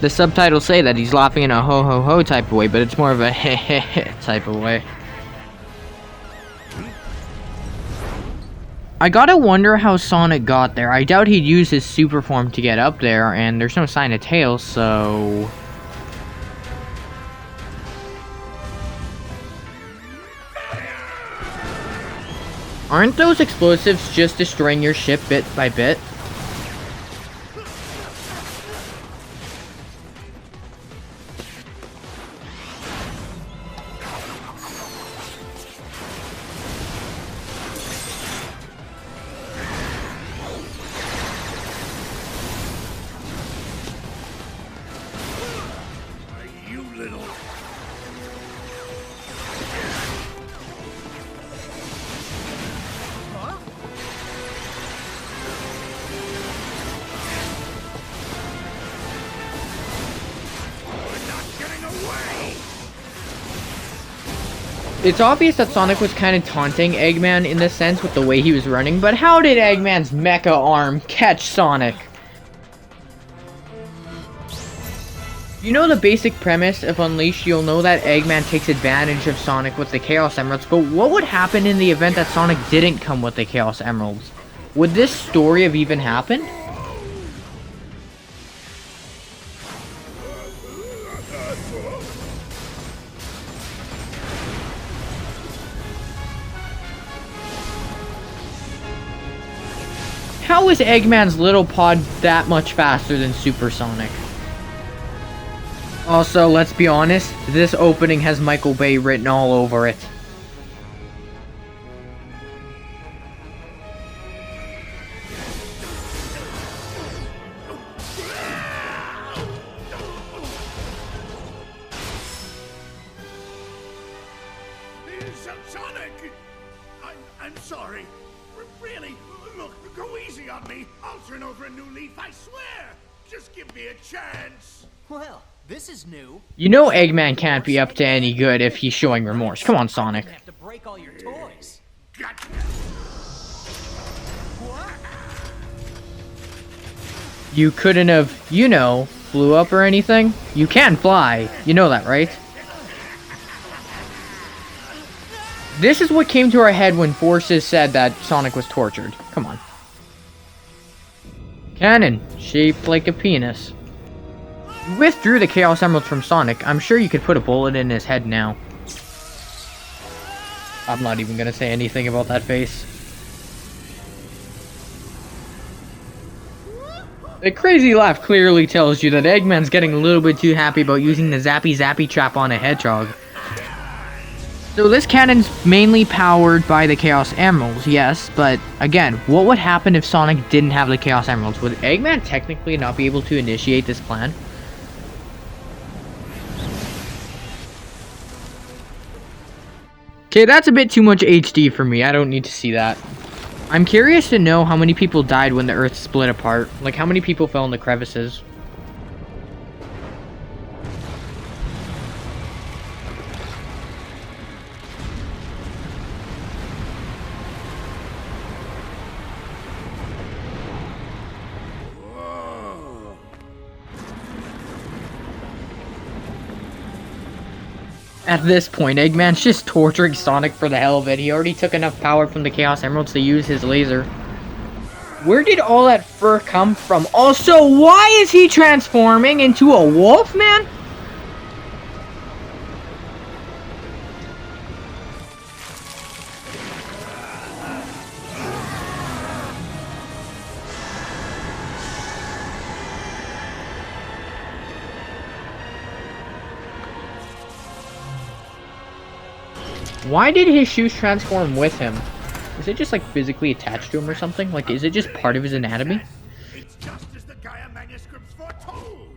The subtitles say that he's laughing in a ho ho ho type of way, but it's more of a heh heh heh type of way. I gotta wonder how Sonic got there. I doubt he'd use his super form to get up there, and there's no sign of Tails, so... Aren't those explosives just destroying your ship bit by bit? It's obvious that Sonic was kind of taunting Eggman in this sense with the way he was running, but how did Eggman's mecha arm catch Sonic? You know the basic premise of Unleashed, you'll know that Eggman takes advantage of Sonic with the Chaos Emeralds, but what would happen in the event that Sonic didn't come with the Chaos Emeralds? Would this story have even happened? How is Eggman's little pod that much faster than Super Sonic? Also, let's be honest, this opening has Michael Bay written all over it. Sonic! I'm sorry. Really, look, go easy on me. I'll turn over a new leaf, I swear. Just give me a chance. Well, this is new. You know Eggman can't be up to any good if he's showing remorse. Come on, Sonic. You have to break all your toys. Gotcha. You couldn't have, you know, flew up or anything? You can fly. You know that, right? This is what came to our head when Forces said that Sonic was tortured. Come on. Cannon, shaped like a penis. You withdrew the Chaos Emeralds from Sonic. I'm sure you could put a bullet in his head now. I'm not even gonna say anything about that face. The crazy laugh clearly tells you that Eggman's getting a little bit too happy about using the Zappy Zappy trap on a hedgehog. So this cannon's mainly powered by the Chaos Emeralds, yes, but again, what would happen if Sonic didn't have the Chaos Emeralds? Would Eggman technically not be able to initiate this plan? Okay, that's a bit too much HD for me. I don't need to see that. I'm curious to know how many people died when the Earth split apart. Like, how many people fell in the crevices? At this point, Eggman's just torturing Sonic for the hell of it. He already took enough power from the Chaos Emeralds to use his laser. Where did all that fur come from? Also, why is he transforming into a wolf, man? Why did his shoes transform with him? Is it just like physically attached to him or something? Like, is it just part of his anatomy? It's just as the Gaia manuscripts foretold.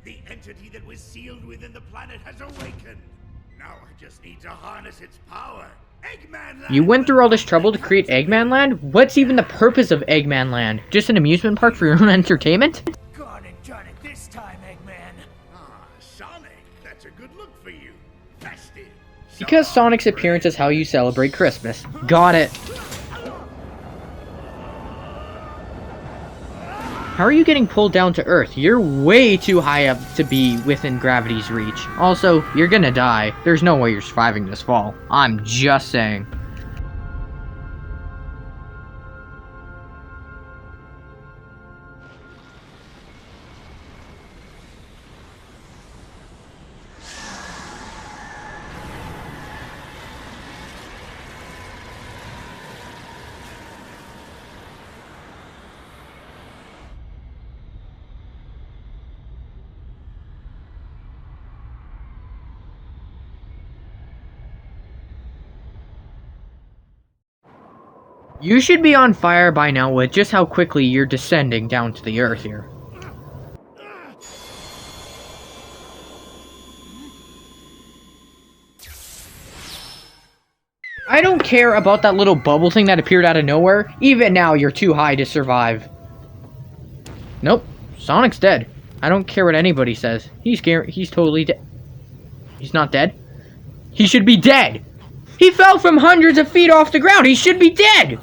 The entity that was sealed within the planet has awakened. Now I just need to harness its power. Eggman Land. You went through all this trouble to create Eggman Land? What's even the purpose of Eggman Land? Just an amusement park for your own entertainment? Got it done it this time, Eggman. Ah, Sonic, that's a good look for you. Festive. Because Sonic's appearance is how you celebrate Christmas. Got it. How are you getting pulled down to Earth? You're way too high up to be within gravity's reach. Also, you're gonna die. There's no way you're surviving this fall. I'm just saying. You should be on fire by now with just how quickly you're descending down to the Earth here. I don't care about that little bubble thing that appeared out of nowhere. Even now, you're too high to survive. Nope. Sonic's dead. I don't care what anybody says. He's totally dead. He's not dead. He should be dead. He fell from hundreds of feet off the ground. He should be dead.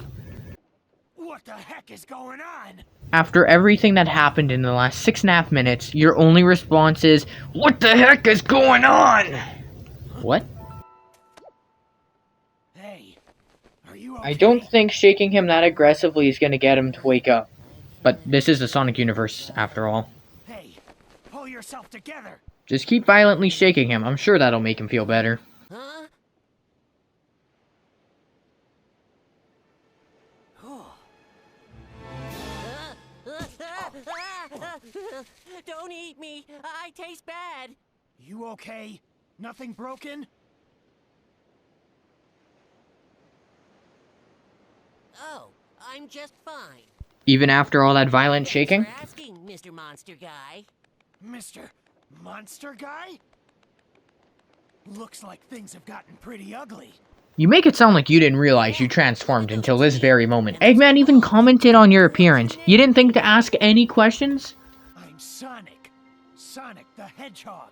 What the heck is going on? After everything that happened in the last 6.5 minutes, your only response is, "What the heck is going on?" What? Hey, are you okay? I don't think shaking him that aggressively is going to get him to wake up. But this is the Sonic universe, after all. Hey, pull yourself together. Just keep violently shaking him. I'm sure that'll make him feel better. Huh? Don't eat me. I taste bad. You okay? Nothing broken? Oh, I'm just fine. Even after all that violent shaking? Thanks for asking, Mr. Monster Guy. Mr. Monster Guy? Looks like things have gotten pretty ugly. You make it sound like you didn't realize you transformed until this very moment. Eggman even commented on your appearance. You didn't think to ask any questions? I'm Sonic. Sonic the Hedgehog.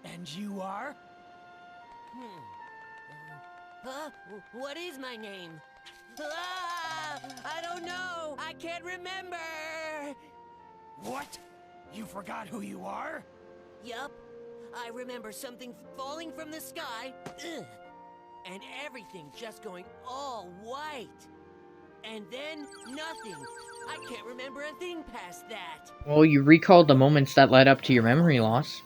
And you are? Huh? What is my name? Ah, I don't know. I can't remember. What? You forgot who you are? Yup. I remember something falling from the sky. Ugh. And everything just going all white. And then nothing. I can't remember a thing past that. Well, you recalled the moments that led up to your memory loss.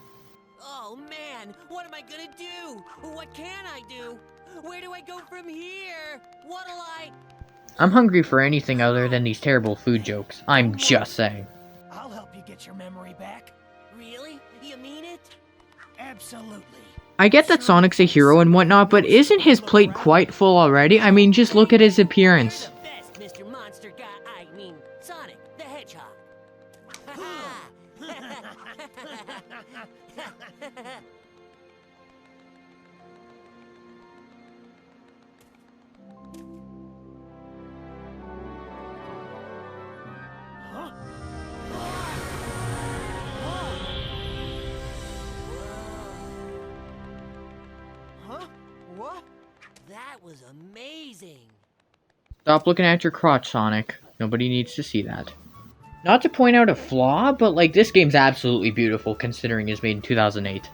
Oh man, what am I gonna do? What can I do? Where do I go from here? What'll I... I'm hungry for anything other than these terrible food jokes. I'm just saying. I'll help you get your memory back. Really? You mean it? Absolutely. I get that Sonic's a hero and whatnot, but isn't his plate quite full already? I mean, just look at his appearance. You're the best, Mr. Monster Guy. I mean, Sonic the Hedgehog. Huh? Huh? What? That was amazing. Stop looking at your crotch, Sonic. Nobody needs to see that. Not to point out a flaw, but like, this game's absolutely beautiful considering it's made in 2008.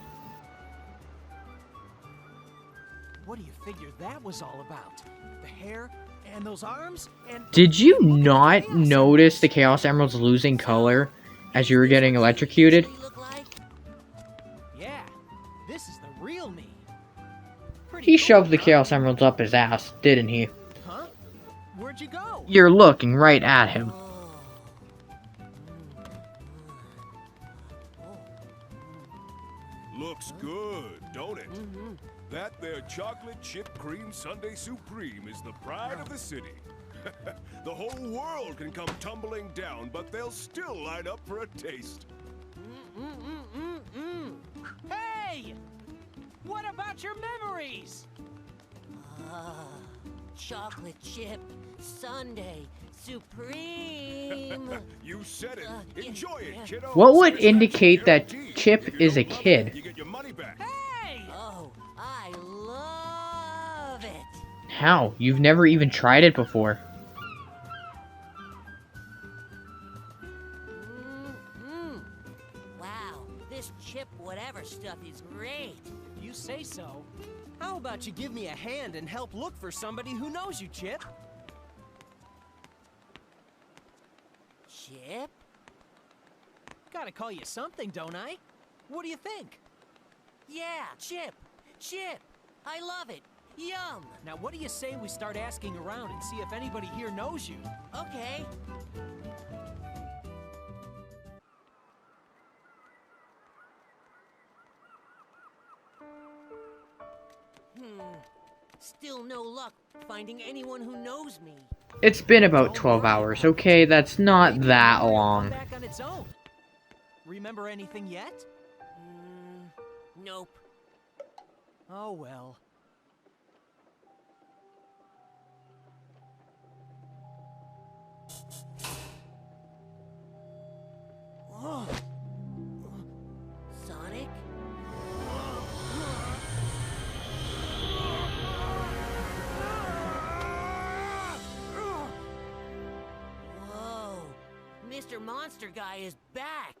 What do you figure that was all about? The hair and those arms and... Did you not notice the Chaos Emeralds losing color as you were getting electrocuted? What do you look like? Yeah, this is the real me. He shoved the Chaos Emeralds up his ass, didn't he? Huh? Where'd you go? You're looking right at him. Looks good, don't it? That there chocolate chip cream sundae supreme is the pride of the city. The whole world can come tumbling down, but they'll still line up for a taste. Hey! What about your memories? Chocolate chip sundae supreme. You said it. Yeah, Enjoy it, yeah. kiddo. What would Satisfaction indicate that guaranteed. Chip If you is a don't love kid? it, you get your money back. Hey! Oh, I love it. How? You've never even tried it before. a hand and help look for somebody who knows you, Chip. Chip? Gotta call you something, don't I? What do you think? Yeah, Chip. Chip. I love it. Yum. Now what do you say we start asking around and see if anybody here knows you? Okay. Still no luck finding anyone who knows me. It's been about 12 hours, okay? That's not Maybe that it'll come long. back on its own. Remember anything yet? Nope. Oh well. Sonic? Whoa. Mr. Monster Guy is back.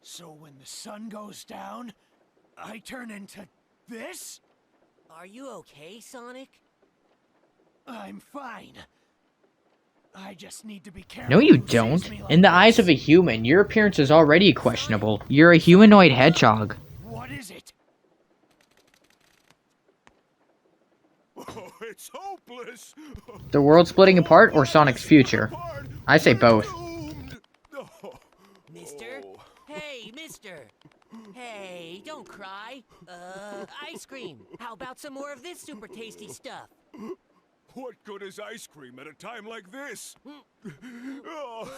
So when the sun goes down, I turn into this? Are you okay, Sonic? I'm fine. I just need to be careful. No, you who sees don't. me like In the eyes this. of a human, your appearance is already questionable. You're a humanoid hedgehog. What is it? Oh, it's hopeless. The world splitting apart or Sonic's future? I say both. Doomed. Oh. Mister? Hey, mister! Hey, don't cry. Ice cream. How about some more of this super tasty stuff? What good is ice cream at a time like this? Oh.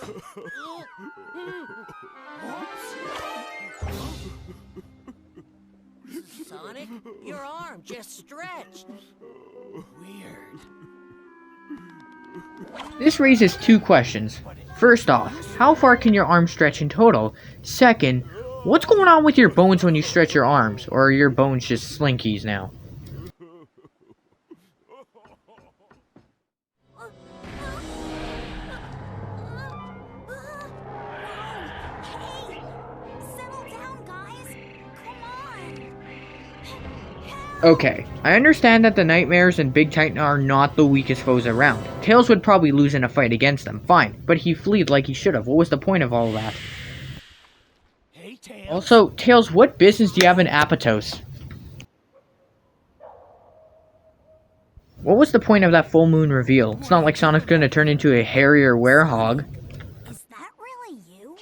Sonic, your arm just stretched. Weird. This raises two questions. First off, how far can your arm stretch in total? Second, what's going on with your bones when you stretch your arms? Or are your bones just slinkies now? Hey! Settle down, guys! Come on! Okay, I understand that the Nightmares and Big Titan are not the weakest foes around. Tails would probably lose in a fight against them, fine, but he fleed like he should have. What was the point of all that? Hey, Tails. Also, Tails, what business do you have in Apatow? What was the point of that full moon reveal? It's not like Sonic's gonna turn into a hairier werehog. Is that really you?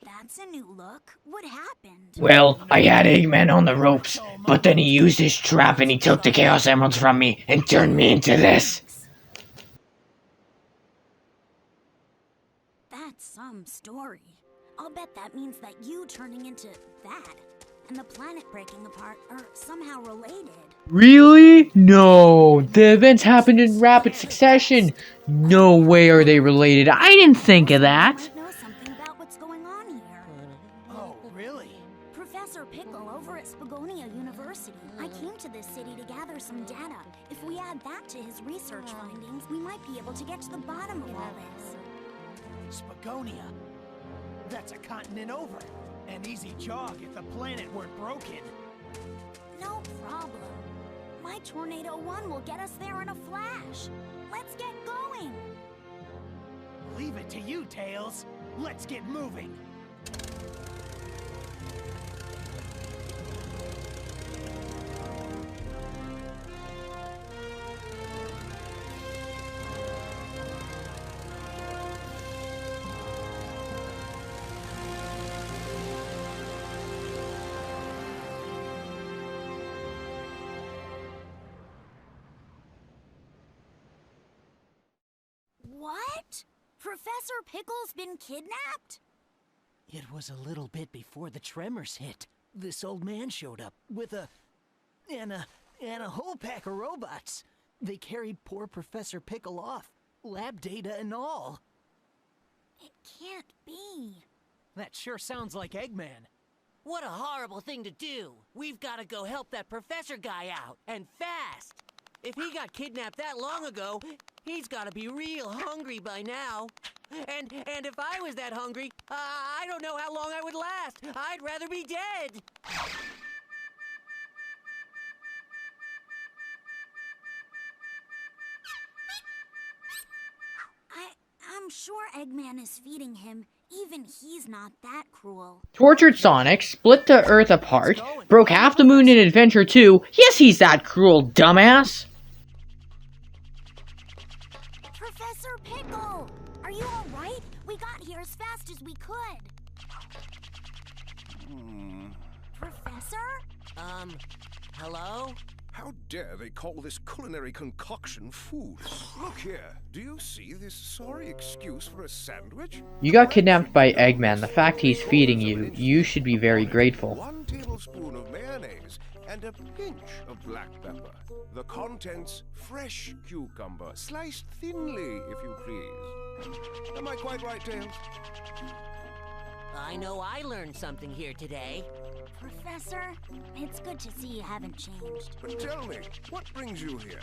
That's a new look. What happened? Well, I had Eggman on the ropes, but then he used his trap and he took the Chaos Emeralds from me and turned me into this. That's some story. I'll bet that means that you turning into that and the planet breaking apart are somehow related. Really? No. The events happened in rapid succession. No way are they related. I didn't think of that. Might know something about what's going on here. Oh, really? Professor Pickle over at Spagonia University. I came to this city to gather some data. If we add that to his research findings, we might be able to get to the bottom of all this. Spagonia. That's a continent over. An easy jog if the planet weren't broken. No problem. My Tornado 1 will get us there in a flash. Let's get going. Leave it to you, Tails. Let's get moving. What? Professor Pickle's been kidnapped? It was a little bit before the tremors hit. This old man showed up with a whole pack of robots. They carried poor Professor Pickle off, lab data and all. It can't be. That sure sounds like Eggman. What a horrible thing to do. We've got to go help that professor guy out, and fast. If he got kidnapped that long ago, he's gotta be real hungry by now. And if I was that hungry, I don't know how long I would last. I'd rather be dead. I'm sure Eggman is feeding him. Even he's not that cruel. Tortured Sonic, split the Earth apart, broke half the moon in Adventure 2. Yes, he's that cruel, dumbass! Professor Pickle! Are you alright? We got here as fast as we could. Professor? Hello? How dare they call this culinary concoction food? Look here, do you see this sorry excuse for a sandwich? You got kidnapped by Eggman. The fact he's feeding you, you should be very grateful. 1 tablespoon of mayonnaise and a pinch of black pepper. The contents, fresh cucumber, sliced thinly, if you please. Am I quite right, Tails? I know I learned something here today. Professor, it's good to see you haven't changed. But tell me, what brings you here?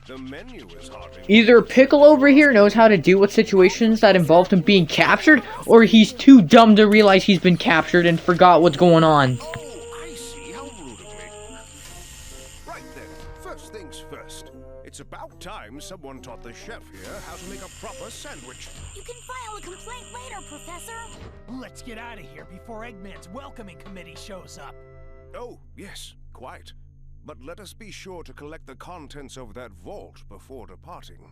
The menu is hardly... Either Pickle over here knows how to deal with situations that involved him being captured, or he's too dumb to realize he's been captured and forgot what's going on. Oh, I see. How rude of me. Right then, first things first. It's about time someone taught the chef here how to make a proper sandwich. You can file a complaint later, Professor. Let's get out of here before Eggman's welcoming committee shows up. Oh, yes, quite. But let us be sure to collect the contents of that vault before departing.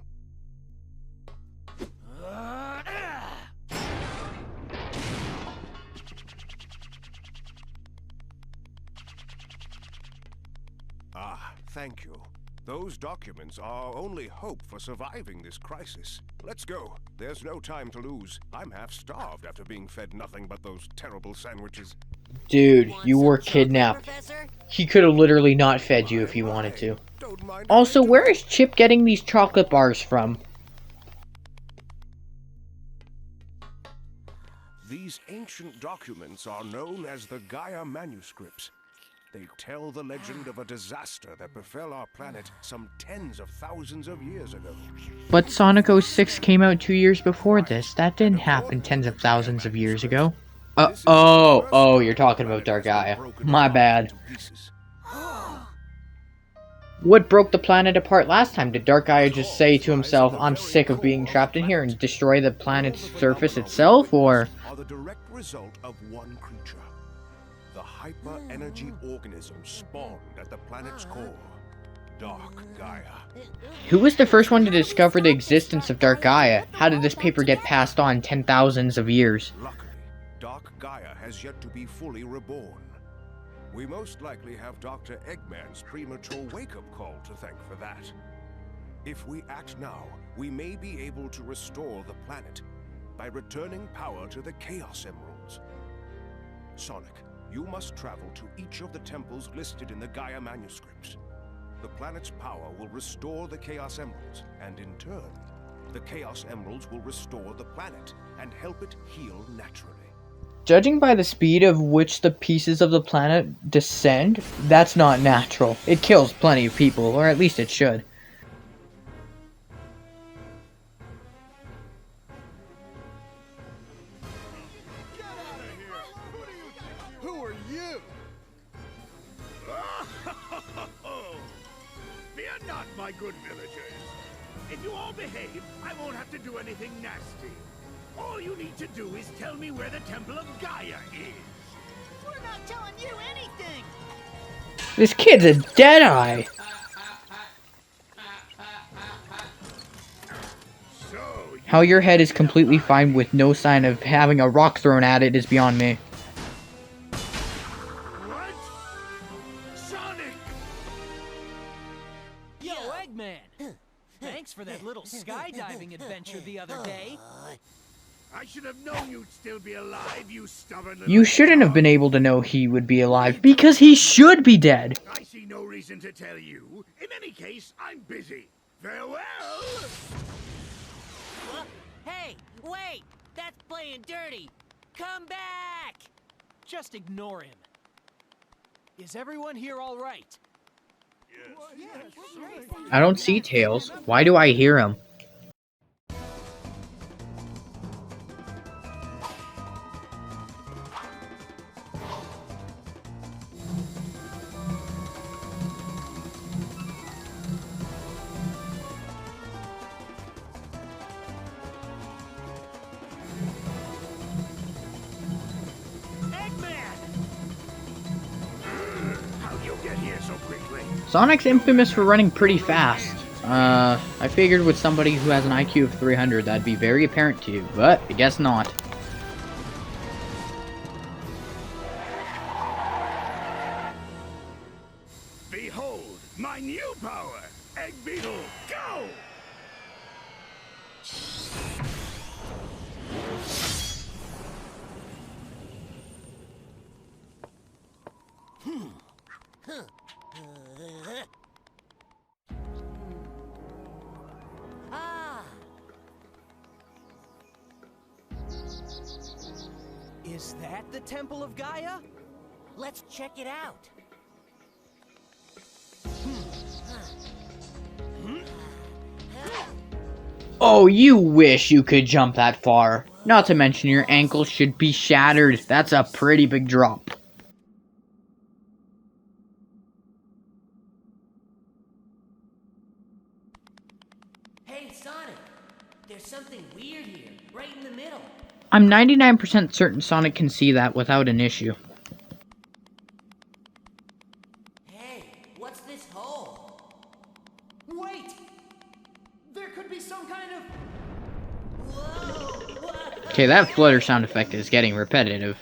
Ah, thank you. Those documents are our only hope for surviving this crisis. Let's go. There's no time to lose. I'm half starved after being fed nothing but those terrible sandwiches. Dude, you were kidnapped. He could have literally not fed you if he wanted to. Don't mind. Also, where is Chip getting these chocolate bars from? These ancient documents are known as the Gaia manuscripts. They tell the legend of a disaster that befell our planet some tens of thousands of years ago. But Sonic 06 came out 2 years before this. That didn't happen tens of thousands of years ago. Oh, you're talking about Dark Gaia. My bad. What broke the planet apart last time? Did Dark Gaia just say to himself, I'm sick of being trapped in here, and destroy the planet's surface itself, or...? Are the direct result of one creature. The hyper-energy organism spawned at the planet's core. Dark Gaia. Who was the first one to discover the existence of Dark Gaia? How did this paper get passed on 10,000s of years? Luckily, Dark Gaia has yet to be fully reborn. We most likely have Dr. Eggman's premature wake-up call to thank for that. If we act now, we may be able to restore the planet by returning power to the Chaos Emeralds. Sonic, you must travel to each of the temples listed in the Gaia manuscripts. The planet's power will restore the Chaos Emeralds, and in turn, the Chaos Emeralds will restore the planet and help it heal naturally. Judging by the speed of which the pieces of the planet descend, that's not natural. It kills plenty of people, or at least it should. Get out of here! Who are you? Fear not, my good villagers. If you all behave, I won't have to do anything nasty. All you need to do is tell me where the Temple of Gaia is. We're not telling you anything! This kid's a deadeye! So, How your head is completely fine with no sign of having a rock thrown at it is beyond me. what? Sonic! Yo, Eggman! Thanks for that little skydiving adventure the other day. I should have known you'd still be alive, you stubborn little... You shouldn't have been able to know he would be alive, because he should be dead! I see no reason to tell you. In any case, I'm busy. Farewell! Hey, wait! That's playing dirty! Come back! Just ignore him. Is everyone here all right? I don't see Tails. Why do I hear him? How'd you get here so quickly? Sonic's infamous for running pretty fast. I figured with somebody who has an IQ of 300 that'd be very apparent to you, but I guess not. Behold, my new power! Egg Beetle, go! Ah! Is that the Temple of Gaia? Let's check it out. Oh, you wish you could jump that far. Not to mention your ankles should be shattered. That's a pretty big drop. Hey, Sonic! There's something weird here, right in the middle. I'm 99% certain Sonic can see that without an issue. Hey, what's this hole? Wait! There could be some kind of... Whoa! What? Okay, that flutter sound effect is getting repetitive.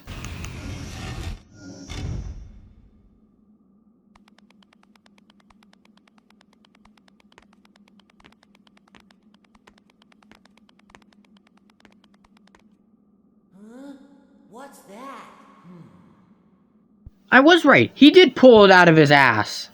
Huh? What's that? I was right. He did pull it out of his ass.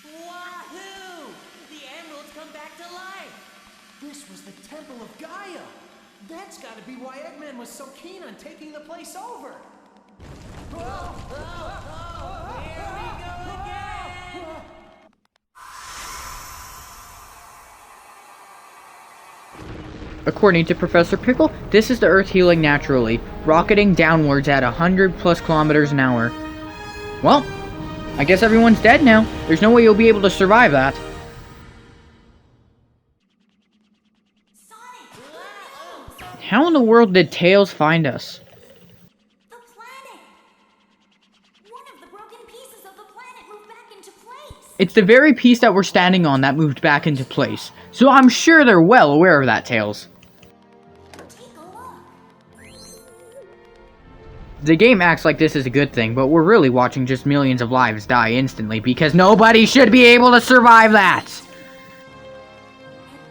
Wahoo! The emeralds come back to life! This was the Temple of Gaia! That's gotta be why Eggman was so keen on taking the place over! Here we go again! According to Professor Pickle, this is the Earth healing naturally, rocketing downwards at 100+ kilometers an hour. Well, I guess everyone's dead now. There's no way you'll be able to survive that. Sonic! How in the world did Tails find us? The planet! One of the broken pieces of the planet moved back into place! It's the very piece that we're standing on that moved back into place. So I'm sure they're well aware of that, Tails. Take a look. The game acts like this is a good thing, but we're really watching just millions of lives die instantly because nobody should be able to survive that! At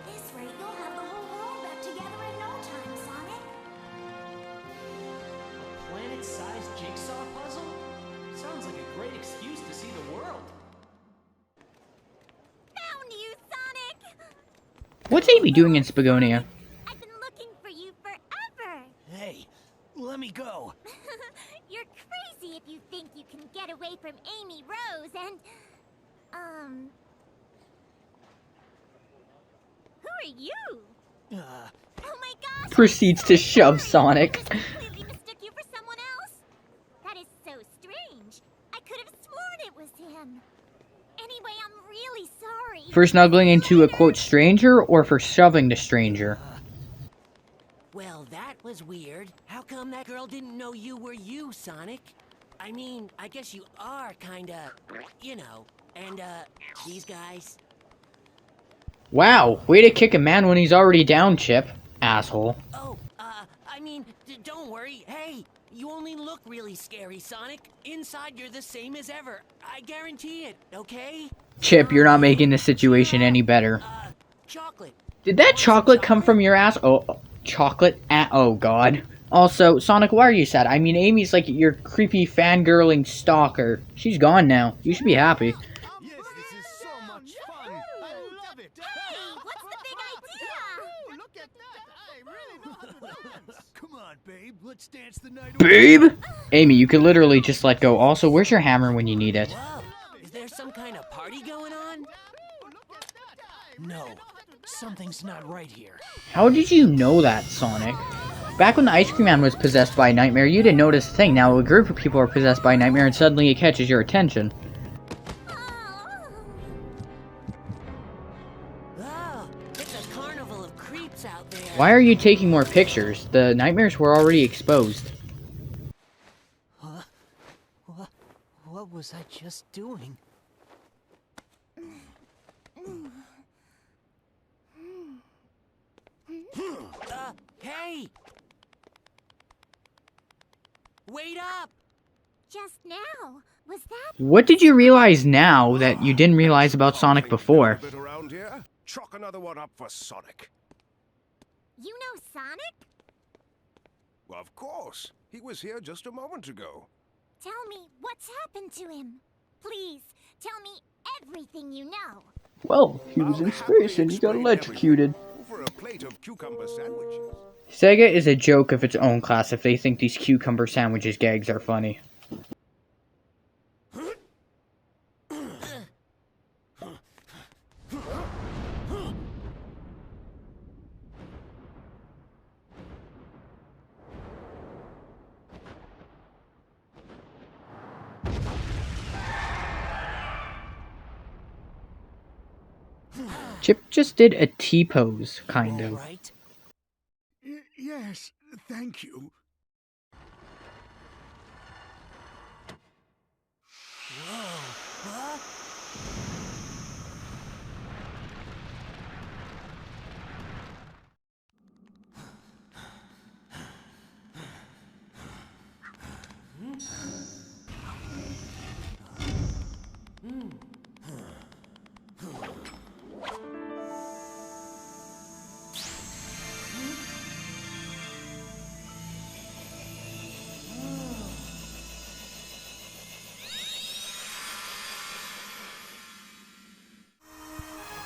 this rate, you'll have the whole world back together in no time, Sonic. A planet-sized jigsaw puzzle? Sounds like a great excuse to see the world. Found you, Sonic! What's Amy doing in Spagonia? I've been looking for you forever! Hey, let me go. You're crazy if you think you can get away from Amy Rose and... Who are you? Oh my gosh! Proceeds to shove Sonic. I completely mistook you for someone else. That is so strange. I could have sworn it was him. Anyway, I'm really sorry. For snuggling into a quote stranger or for shoving the stranger? Well, that was weird. How come that girl didn't know you were you, Sonic? I mean, I guess you are kinda, you know, and, these guys. Wow, way to kick a man when he's already down, Chip. Asshole. Oh, I mean, don't worry. Hey, you only look really scary, Sonic. Inside, you're the same as ever. I guarantee it, okay? Chip, you're not making the situation any better. Chocolate. Did that chocolate come from your ass? Oh, chocolate? Oh, God. Also, Sonic, why are you sad? I mean, Amy's like your creepy fangirling stalker. She's gone now. You should be happy. Yes, this is so much babe. Let's dance the night Babe? Amy, you could literally just let go. Also, where's your hammer when you need it? Whoa, is there some kind of party going on? No, something's not right here. How did you know that, Sonic? Back when the Ice Cream Man was possessed by a nightmare, you didn't notice a thing. Now a group of people are possessed by a nightmare and suddenly it catches your attention. Oh, it's a carnival of creeps out there. Why are you taking more pictures? The nightmares were already exposed. What was I just doing? Hey! Wait up! Just now. Was that? What did you realize now that you didn't realize about Sonic before? Bit around here? Chalk another one up for Sonic. You know Sonic? Well, of course. He was here just a moment ago. Tell me what's happened to him. Please, tell me everything you know. Well, he was I'll in happily space and he got explain electrocuted. everything over a plate of cucumber sandwiches. Sega is a joke of its own class if they think these cucumber sandwiches gags are funny. Chip just did a T-pose, kind All of. right. Yes, thank you. Whoa. Huh?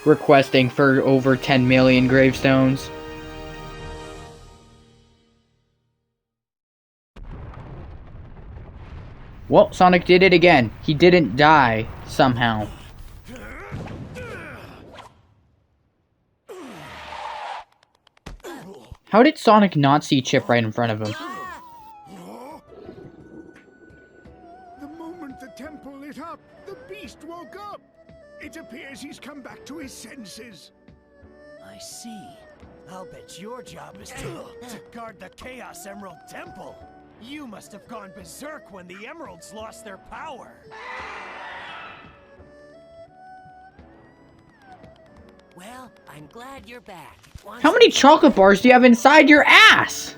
Requesting for over 10 million gravestones. Well, Sonic did it again. He didn't die, somehow. How did Sonic not see Chip right in front of him? The moment the temple lit up, the beast woke up. It appears he's come back to his senses. I see. I'll bet your job is to guard the Chaos Emerald Temple. You must have gone berserk when the emeralds lost their power. Well, I'm glad you're back. How many chocolate bars do you have inside your ass?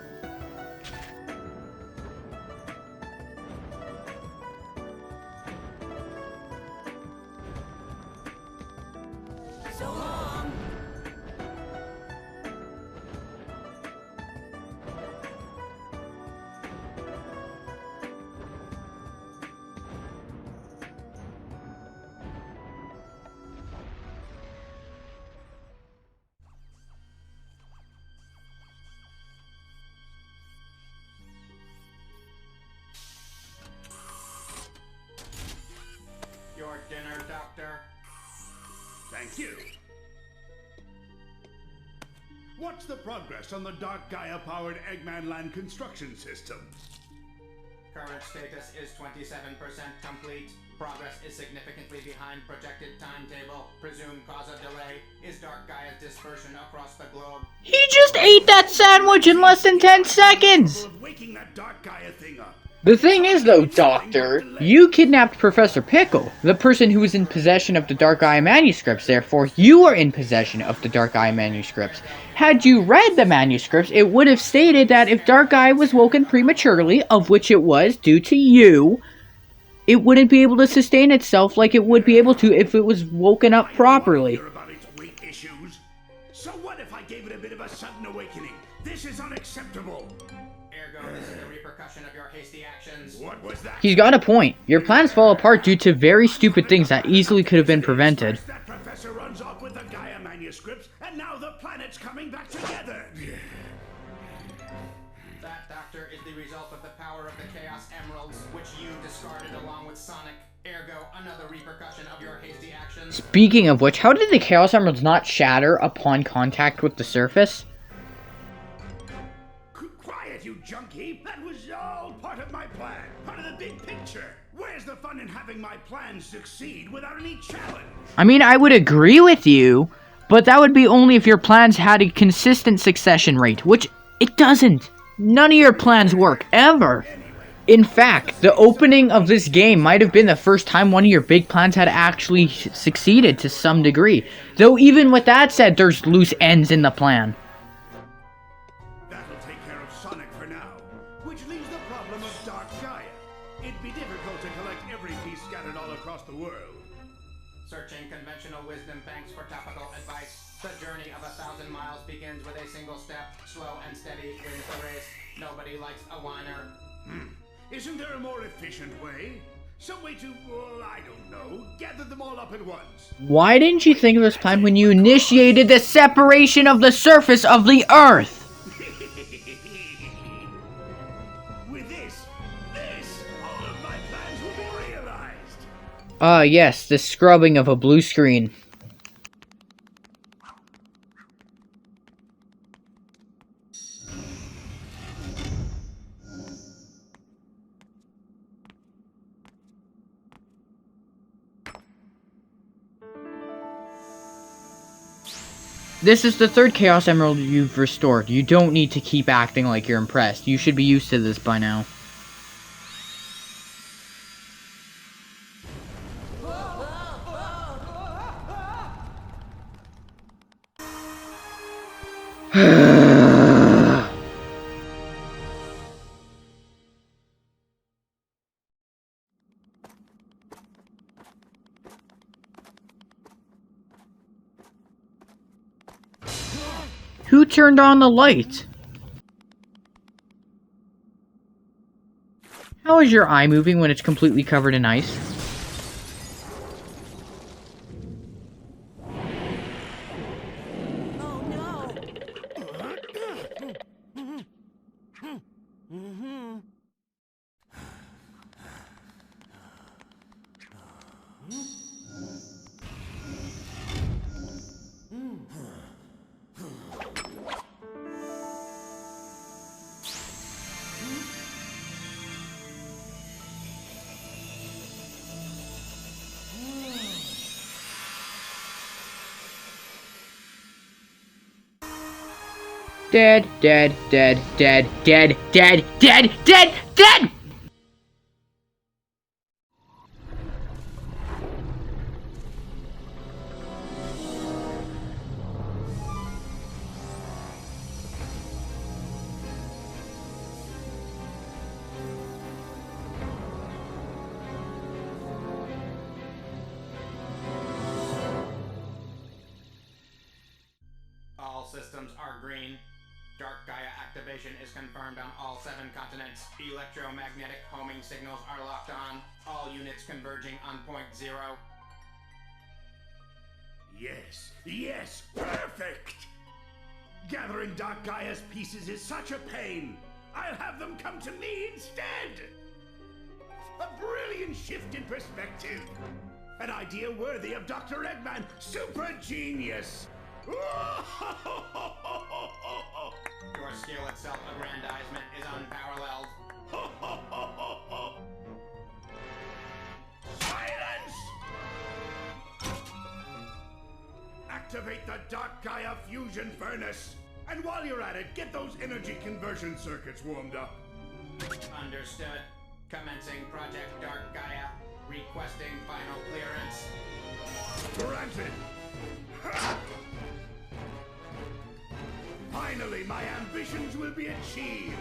So long! Your dinner, Doctor. Thank you. What's the progress on the Dark Gaia-powered Eggman Land construction system? Current status is 27% complete. Progress is significantly behind projected timetable. Presumed cause of delay is Dark Gaia's dispersion across the globe. He just ate that sandwich in less than 10 seconds! Of waking that Dark Gaia thing up. The thing is though, Doctor, you kidnapped Professor Pickle, the person who was in possession of the Dark Eye manuscripts, therefore you are in possession of the Dark Eye manuscripts. Had you read the manuscripts, it would have stated that if Dark Eye was woken prematurely, of which it was due to you, it wouldn't be able to sustain itself like it would be able to if it was woken up properly. Hear about its weak issues? So what if I gave it a bit of a sudden awakening? This is unacceptable. Ergo, this is the repercussion of your hasty actions. What was that? He's got a point. Your plans fall apart due to very stupid things that easily could have been prevented. First that professor runs off with the Gaia manuscripts, and now the planet's coming back together. That, Doctor, is undergo another repercussion of your hasty actions. Speaking of which, how did the Chaos Emeralds not shatter upon contact with the surface? Quiet, you junkie! That was all part of my plan. Part of the big picture. Where's the fun in having my plans succeed without any challenge? I mean, I would agree with you, but that would be only if your plans had a consistent succession rate, which it doesn't. None of your plans work, ever. In fact, the opening of this game might have been the first time one of your big plans had actually succeeded to some degree. Though even with that said, there's loose ends in the plan. That'll take care of Sonic for now, which leaves the problem of Dark Gaia. It'd be difficult to collect every piece scattered all across the world. Searching conventional wisdom banks for topical advice. The journey of 1,000 miles begins with a single step. Slow and steady wins the race. Nobody likes a whiner. Isn't there a more efficient way? Some way to, well, I don't know, gather them all up at once. Why didn't you think of this plan when you initiated the separation of the surface of the Earth? With this, all of my plans will be realized. Ah, yes, the scrubbing of a blue screen. This is the third Chaos Emerald you've restored. You don't need to keep acting like you're impressed. You should be used to this by now. Who turned on the light? How is your eye moving when it's completely covered in ice? Oh no! Dead, dead, dead, dead, dead, dead, dead, dead, dead! All systems are green. Dark Gaia activation is confirmed on all 7 continents. Electromagnetic homing signals are locked on. All units converging on point 0. Yes, perfect! Gathering Dark Gaia's pieces is such a pain. I'll have them come to me instead. A brilliant shift in perspective. An idea worthy of Dr. Eggman. Super genius! Your skill at self-aggrandizement is unparalleled. Silence! Activate the Dark Gaia fusion furnace. And while you're at it, get those energy conversion circuits warmed up. Understood. Commencing Project Dark Gaia. Requesting final clearance. Granted. Ha! Finally, my ambitions will be achieved.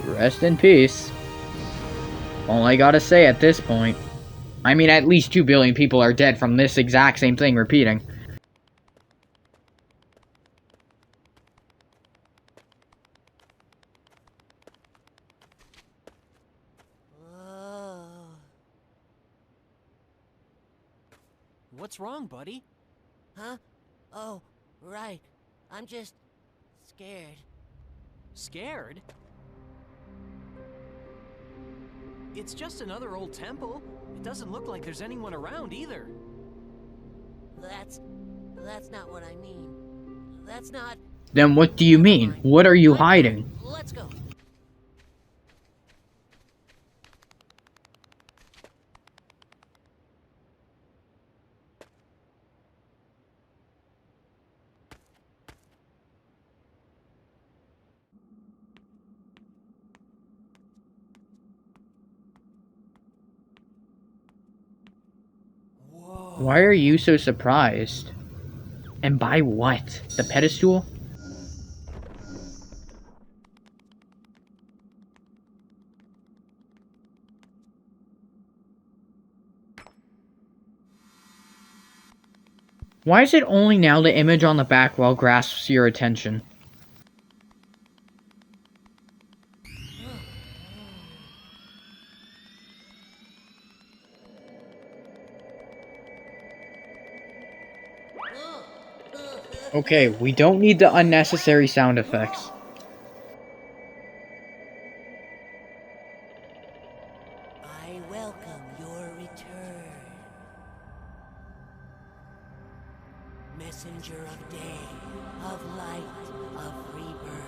Rest in peace. All I gotta say at this point. I mean, at least 2 billion people are dead from this exact same thing repeating. What's wrong, buddy? Huh? Oh, right. I'm just scared. Scared? It's just another old temple. It doesn't look like there's anyone around either. That's not what I mean. That's not... Then what do you mean? What are you hiding? Let's go. Why are you so surprised? And by what? The pedestal? Why is it only now the image on the back wall grasps your attention? Okay, we don't need the unnecessary sound effects. I welcome your return. Messenger of day, of light, of rebirth.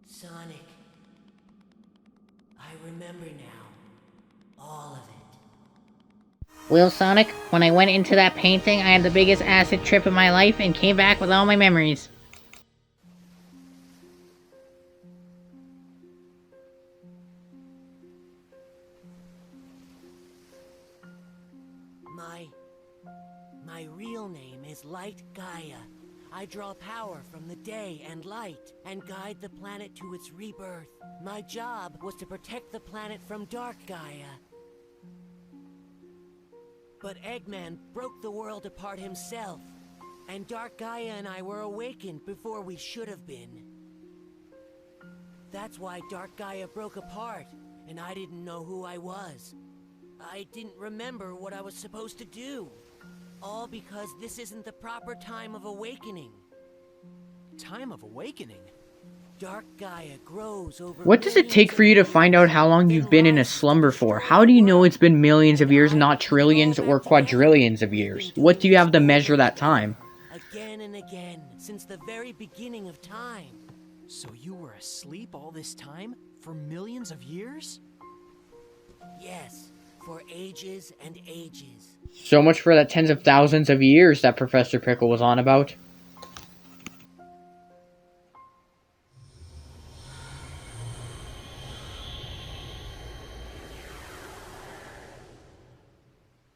Sonic, I remember now. All of it. Well, Sonic, when I went into that painting, I had the biggest acid trip of my life and came back with all my memories. My real name is Light Gaia. I draw power from the day and light, and guide the planet to its rebirth. My job was to protect the planet from Dark Gaia. But Eggman broke the world apart himself, and Dark Gaia and I were awakened before we should have been. That's why Dark Gaia broke apart, and I didn't know who I was. I didn't remember what I was supposed to do. All because this isn't the proper time of awakening. Time of awakening? Dark Gaia grows over... What does it take for you to find out how long you've been in a slumber for? How do you know it's been millions of years, not trillions or quadrillions of years? What do you have to measure that time? Again and again, since the very beginning of time. So you were asleep all this time? For millions of years? Yes, for ages and ages. So much for that tens of thousands of years that Professor Pickle was on about.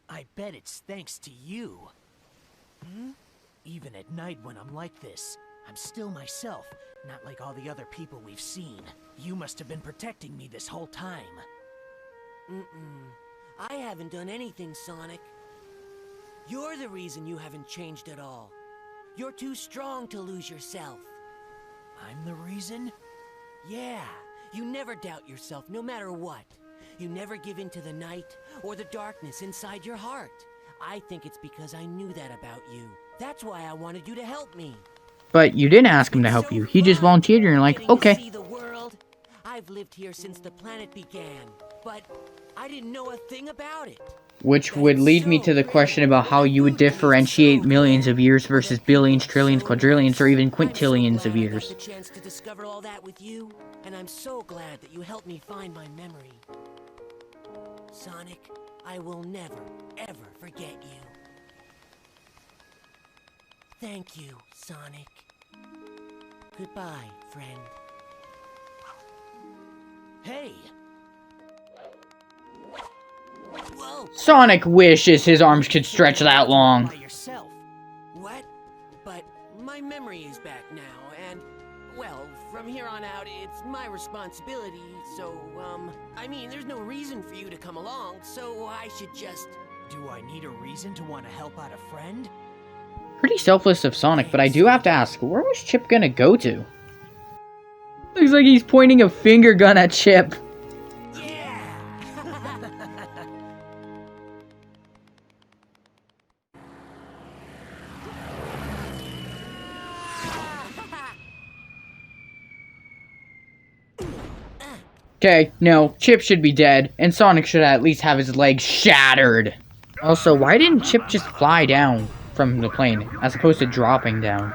I bet it's thanks to you. Even at night when I'm like this, I'm still myself, not like all the other people we've seen. You must have been protecting me this whole time. I haven't done anything, Sonic. You're the reason you haven't changed at all. You're too strong to lose yourself. I'm the reason? Yeah, you never doubt yourself, no matter what. You never give in to the night or the darkness inside your heart. I think it's because I knew that about you. That's why I wanted you to help me. But you didn't ask him to help you. He just volunteered and you're like, okay. See the world. I've lived here since the planet began, but I didn't know a thing about it. Which would lead me to the question about how you would differentiate millions of years versus billions, trillions, quadrillions, or even quintillions of years. I got the chance to discover all that with you, and I'm so glad that you helped me find my memory. Sonic, I will never, ever forget you. Thank you, Sonic. Goodbye, friend. Hey! Whoa! Sonic wishes his arms could stretch that long. By yourself. What? But my memory is back now, and, well, from here on out, it's my responsibility, so, I mean, there's no reason for you to come along, so I should just... Do I need a reason to want to help out a friend? Pretty selfless of Sonic, but I do have to ask, where was Chip gonna go to? Looks like he's pointing a finger gun at Chip. Yeah! Okay, no, Chip should be dead, and Sonic should at least have his legs shattered. Also, why didn't Chip just fly down from the plane, as opposed to dropping down?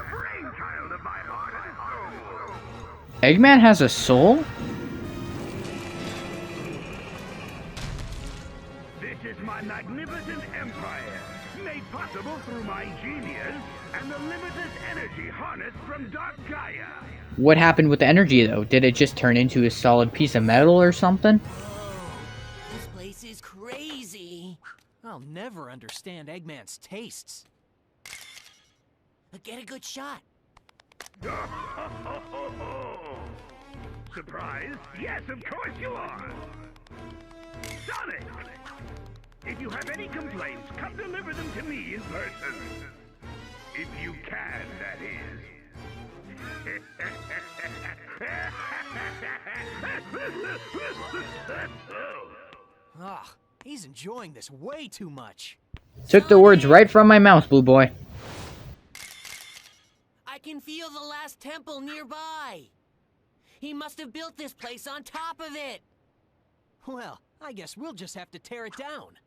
Eggman has a soul? This is my magnificent empire, made possible through my genius and the limitless energy harnessed from Dark Gaia. What happened with the energy, though? Did it just turn into a solid piece of metal or something? This place is crazy. I'll never understand Eggman's tastes. Get a good shot. Surprise? Yes, of course you are! Sonic! If you have any complaints, come deliver them to me in person. If you can, that is. Ah, he's enjoying this way too much. Took the words right from my mouth, Blue Boy. I can feel the last temple nearby. He must have built this place on top of it. Well, I guess we'll just have to tear it down.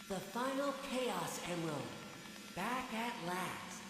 The final Chaos Emerald. Back at last.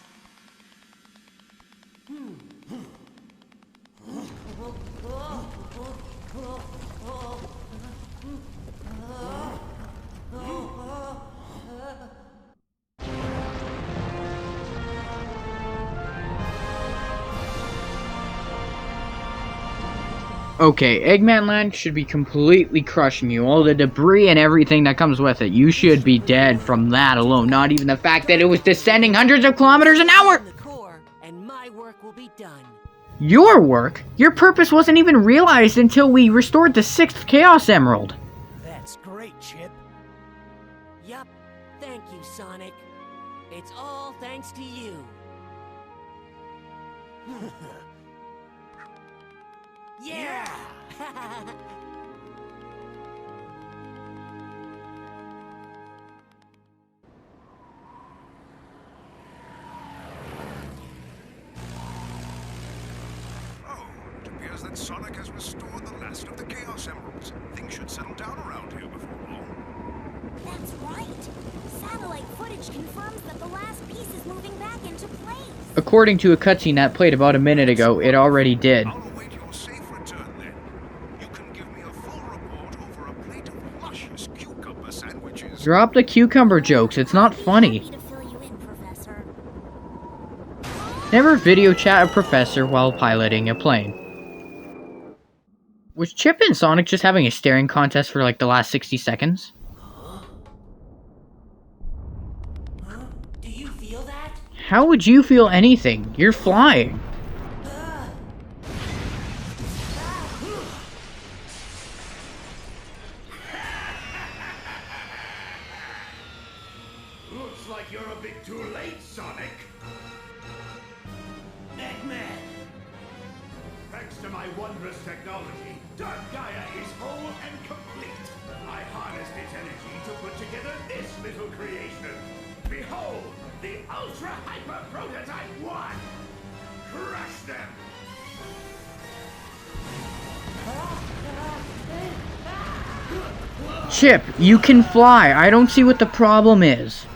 Okay, Eggman Land should be completely crushing you. All the debris and everything that comes with it. You should be dead from that alone. Not even the fact that it was descending hundreds of kilometers an hour! The core, and my work will be done. Your work? Your purpose wasn't even realized until we restored the 6th Chaos Emerald. That's great, Chip. Yup. Thank you, Sonic. It's all thanks to you. Yeah! Oh, it appears that Sonic has restored the last of the Chaos Emeralds. Things should settle down around here before long. That's right. Satellite footage confirms that the last piece is moving back into place. According to a cutscene that played about a minute ago, it already did. I'll await your safe return then. You can give me a full report over a plate of luscious cucumber sandwiches. Drop the cucumber jokes, it's not funny. Happy to fill you in, Professor. Never video chat a professor while piloting a plane. Was Chip and Sonic just having a staring contest for like the last 60 seconds? Do you feel that? How would you feel anything? You're flying. Looks like you're a bit too late, Sonic. Eggman! Thanks to my wondrous technology, Dark Gaia is whole and complete. I harnessed its energy to put together this little creation. The Ultra Hyper Prototype 1! Crush them! Chip, you can fly. I don't see what the problem is.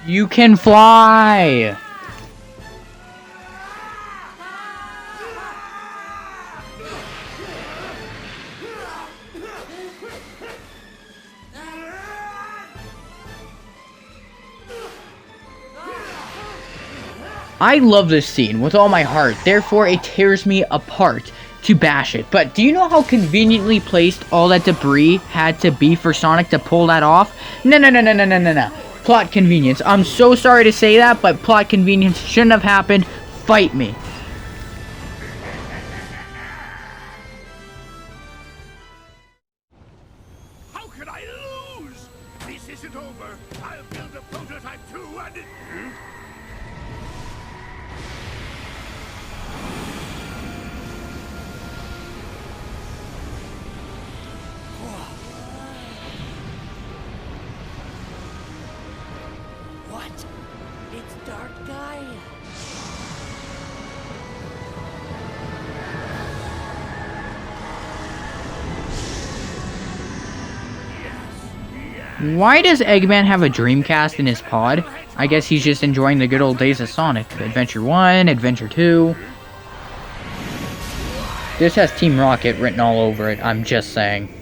You can fly! I love this scene with all my heart, therefore it tears me apart to bash it. But do you know how conveniently placed all that debris had to be for Sonic to pull that off? No. Plot convenience. I'm so sorry to say that, but plot convenience shouldn't have happened. Fight me. How could I lose? This isn't over. I'll build a prototype 2 and it... What? It's Dark Gaia. Why does Eggman have a Dreamcast in his pod? I guess he's just enjoying the good old days of Sonic. Adventure 1, Adventure 2. This has Team Rocket written all over it, I'm just saying.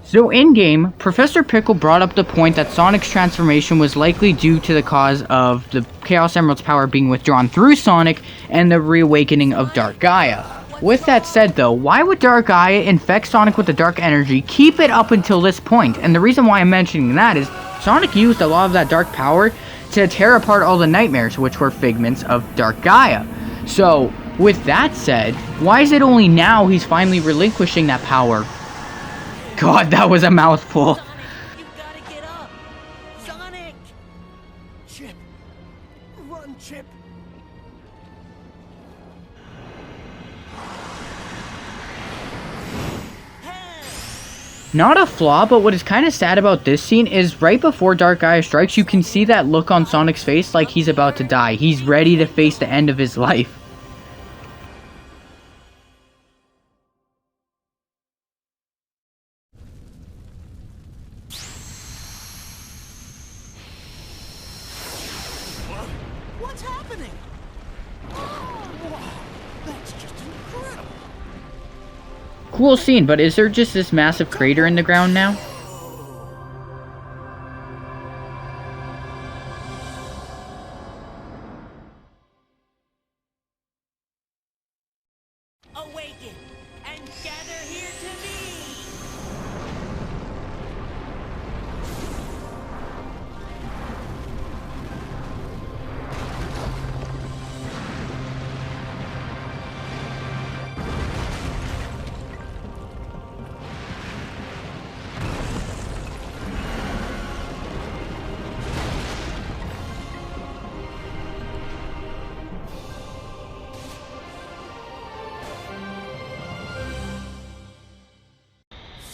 So in-game, Professor Pickle brought up the point that Sonic's transformation was likely due to the cause of the Chaos Emerald's power being withdrawn through Sonic and the reawakening of Dark Gaia. With that said though, why would Dark Gaia infect Sonic with the dark energy, keep it up until this point? And the reason why I'm mentioning that is Sonic used a lot of that dark power to tear apart all the nightmares, which were figments of Dark Gaia. So, with that said, why is it only now he's finally relinquishing that power? God, that was a mouthful. Sonic, you gotta get up! Sonic! Chip! Run, Chip! Not a flaw, but what is kind of sad about this scene is right before Dark Gaia strikes, you can see that look on Sonic's face like he's about to die. He's ready to face the end of his life. What's happening? Wow, that's just incredible. Cool scene, but is there just this massive crater in the ground now? Awaken and gather here to me!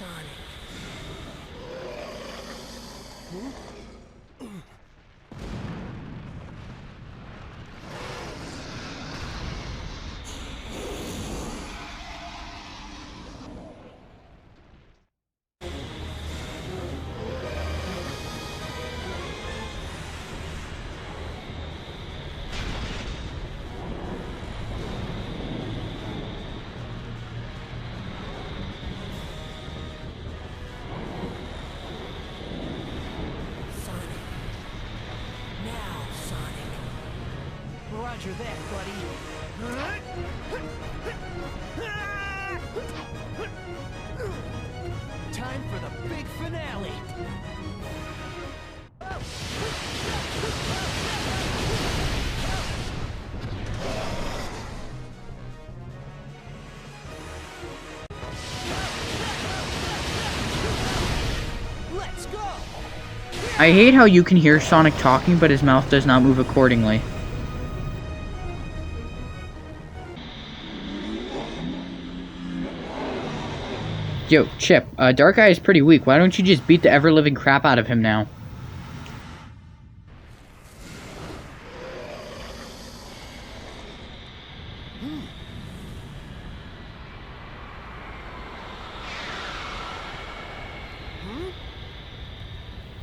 Sonic. Sonic. Now, Sonic. Roger that, buddy. Time for the big finale. Let's go! I hate how you can hear Sonic talking, but his mouth does not move accordingly. Yo, Chip, Dark Eye is pretty weak. Why don't you just beat the ever-living crap out of him now?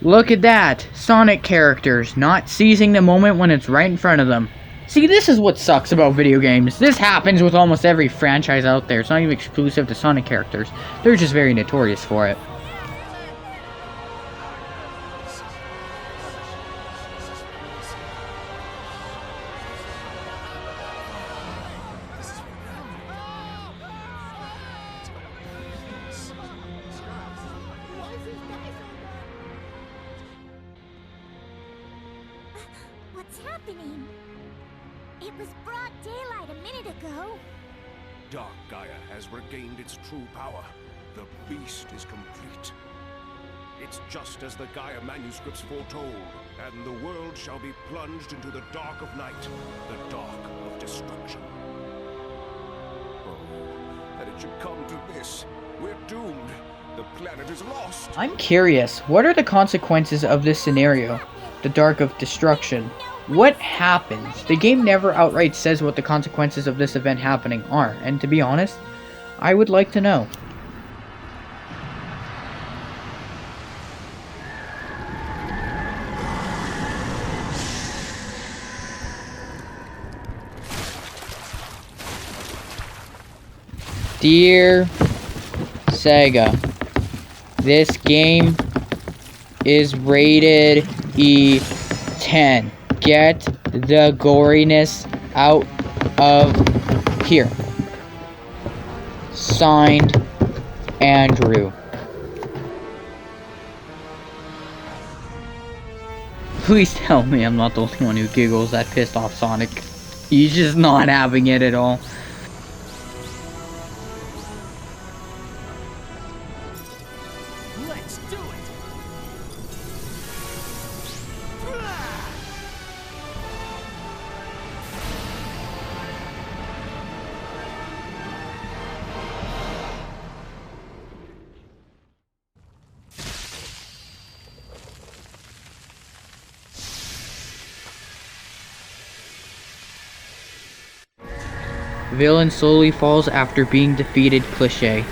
Look at that! Sonic characters not seizing the moment when it's right in front of them. See, this is what sucks about video games. This happens with almost every franchise out there. It's not even exclusive to Sonic characters. They're just very notorious for it. What's happening? It was broad daylight a minute ago. Dark Gaia has regained its true power. The beast is complete. It's just as the Gaia manuscripts foretold, and the world shall be plunged into the dark of night, the dark of destruction. Oh, that it should come to this. We're doomed. The planet is lost. I'm curious, what are the consequences of this scenario? The Dark of Destruction. What happens? The game never outright says what the consequences of this event happening are, and to be honest, I would like to know. Dear Sega, this game is rated E10. Get the goriness out of here. Signed, Andrew. Please tell me I'm not the only one who giggles that pissed off Sonic. He's just not having it at all. Let's do it! Villain slowly falls after being defeated. Cliché.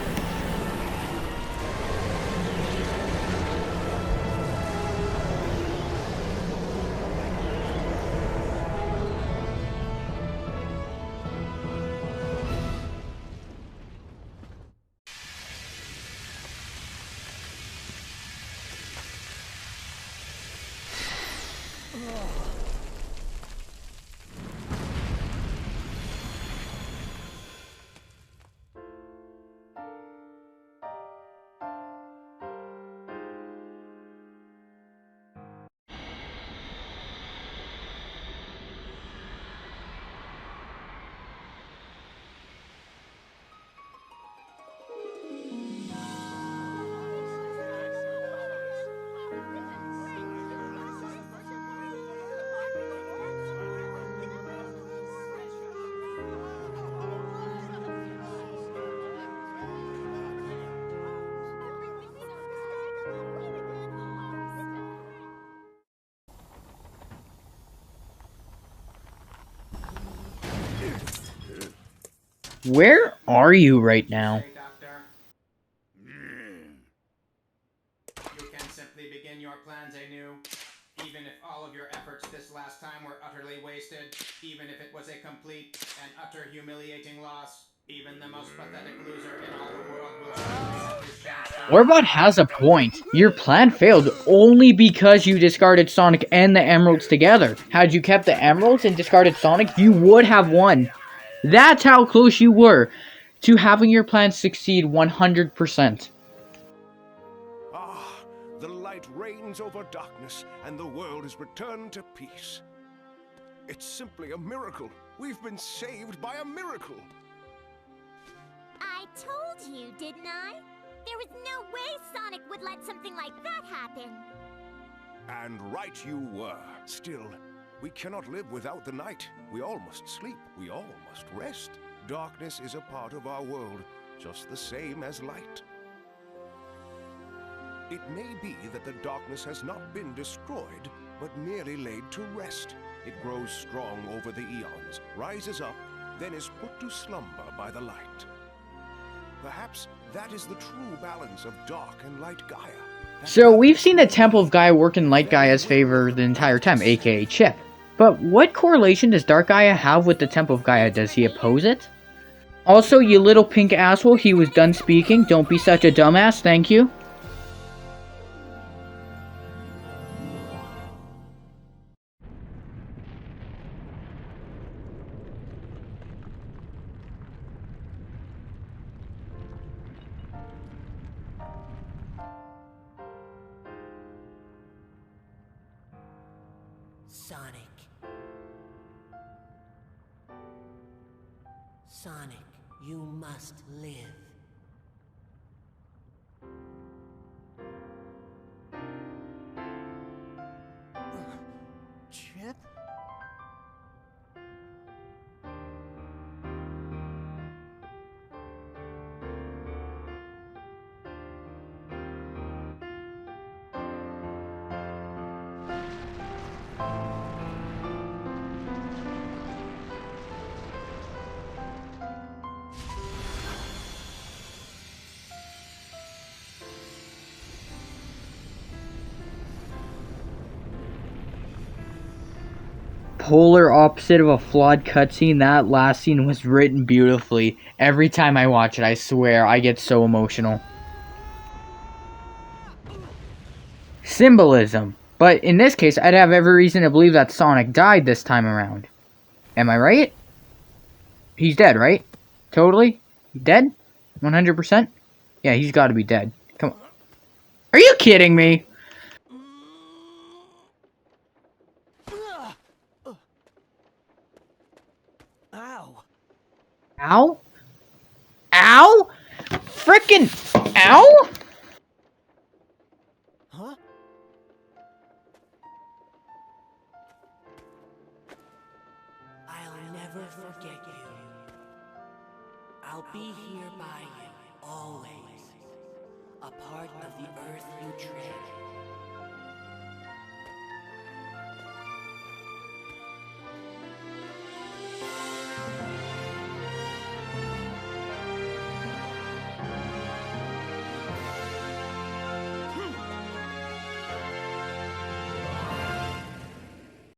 Where are you right now? Hey, Doctor. You can simply begin your plans anew. Even if all of your efforts this last time were utterly wasted, even if it was a complete and utter humiliating loss, even the most pathetic loser in all the world will have his chance. Warbot has a point. Your plan failed only because you discarded Sonic and the Emeralds together. Had you kept the Emeralds and discarded Sonic, you would have won. That's how close you were to having your plan succeed 100%. Ah, the light reigns over darkness, and the world is returned to peace. It's simply a miracle. We've been saved by a miracle. I told you, didn't I? There was no way Sonic would let something like that happen. And right you were. Still, we cannot live without the night. We all must sleep. We all must rest. Darkness is a part of our world, just the same as light. It may be that the darkness has not been destroyed, but merely laid to rest. It grows strong over the eons, rises up, then is put to slumber by the light. Perhaps that is the true balance of dark and light Gaia. So we've seen the Temple of Gaia work in Light Gaia's favor the entire time, aka Chip. But what correlation does Dark Gaia have with the Temple of Gaia? Does he oppose it? Also, you little pink asshole, he was done speaking. Don't be such a dumbass, thank you. Sonic, you must live. Chip? Polar opposite of a flawed cutscene, that last scene was written beautifully. Every time I watch it, I swear, I get so emotional. Symbolism. But in this case, I'd have every reason to believe that Sonic died this time around. Am I right? He's dead, right? Totally? Dead? 100%? Yeah, he's gotta be dead. Come on. Are you kidding me? Ow. Ow? Ow? Frickin' ow? Huh? I'll never forget you. I'll be here by you, always. A part of the earth you tread.